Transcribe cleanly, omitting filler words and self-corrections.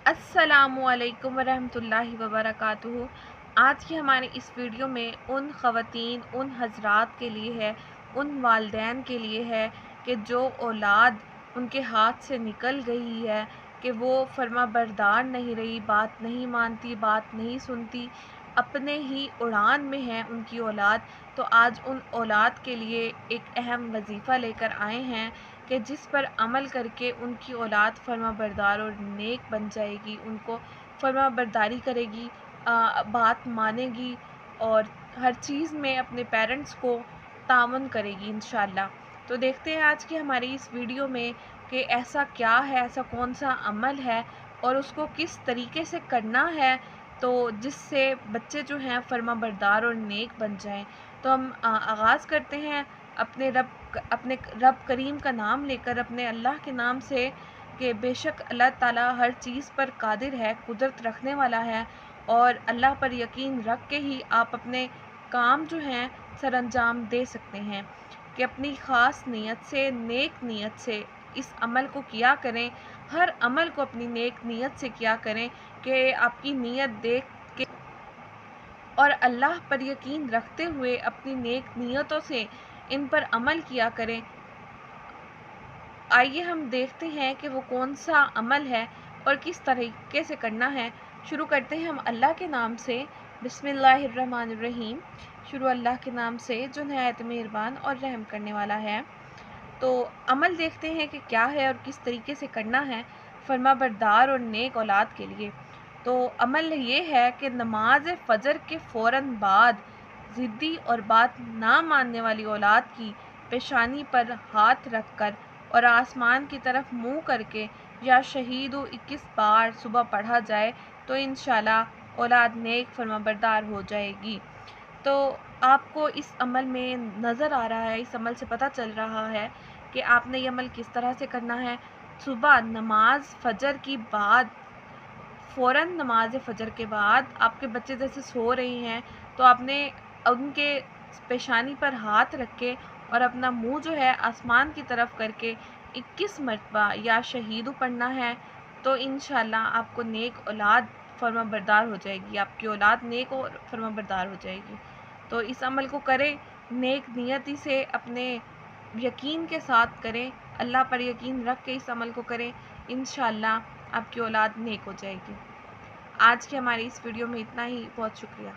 अस्सलामुअलैकुम वरहमतुल्लाहि वबरकातुहू। आज की हमारी इस वीडियो में उन ख़वातीन, उन हज़रात के लिए है, उन वालिदैन के लिए है कि जो औलाद उनके हाथ से निकल गई है कि वो फर्माबरदार नहीं रही, बात नहीं मानती, बात नहीं सुनती, अपने ही उड़ान में है उनकी औलाद। तो आज उन औलाद के लिए एक अहम वजीफ़ा लेकर आए हैं कि जिस पर अमल करके उनकी औलाद फर्माबरदार और नेक बन जाएगी, उनको फर्माबरदारी करेगी, बात मानेगी और हर चीज़ में अपने पेरेंट्स को तामुन करेगी इंशाअल्लाह। तो देखते हैं आज की हमारी इस वीडियो में कि ऐसा क्या है, ऐसा कौन सा अमल है और उसको किस तरीके से करना है तो जिससे बच्चे जो हैं फर्माबरदार और नेक बन जाएं। तो हम आगाज़ करते हैं अपने रब करीम का नाम लेकर, अपने अल्लाह के नाम से कि बेशक अल्लाह ताला हर चीज़ पर कादिर है, कुदरत रखने वाला है और अल्लाह पर यकीन रख के ही आप अपने काम जो हैं सरअंजाम दे सकते हैं कि अपनी ख़ास नीयत से, नेक नीयत से इस अमल को किया करें। हर अमल को अपनी नेक नीयत से किया करें कि आपकी नीयत देख के और अल्लाह पर यकीन रखते हुए अपनी नेक नीयतों से इन पर अमल किया करें। आइए हम देखते हैं कि वो कौन सा अमल है और किस तरीके से करना है। शुरू करते हैं हम अल्लाह के नाम से। बिस्मिल्लाहिर्रहमानिर्रहीम। शुरू अल्लाह के नाम से जो नहायत मेहरबान और रहम करने वाला है। तो अमल देखते हैं कि क्या है और किस तरीके से करना है फर्माबरदार और नेक औलाद के लिए। तो अमल ये है कि नमाज फ़जर के फ़ौरन बाद ज़िद्दी और बात ना मानने वाली औलाद की पेशानी पर हाथ रख कर और आसमान की तरफ मुंह करके या शहीदो 21 बार सुबह पढ़ा जाए तो इंशाल्लाह औलाद नेक फर्माबरदार हो जाएगी। तो आपको इस अमल में नज़र आ रहा है, इस अमल से पता चल रहा है कि आपने ये अमल किस तरह से करना है। सुबह नमाज फ़जर की बाद, फ़ौरन नमाज फ़जर के बाद आपके बच्चे जैसे सो रहे हैं तो आपने उनके पेशानी पर हाथ रख के और अपना मुंह जो है आसमान की तरफ करके 21 मरतबा या शहीदु पढ़ना है। तो इंशाल्लाह आपको नेक औलाद फर्माबरदार हो जाएगी, आपकी औलाद नेक और फर्माबरदार हो जाएगी। तो इस अमल को करें, नेक नियति से अपने यकीन के साथ करें, अल्लाह पर यकीन रख के इस अमल को करें, इंशाल्लाह आपकी औलाद नेक हो जाएगी। आज की हमारी इस वीडियो में इतना ही। बहुत शुक्रिया।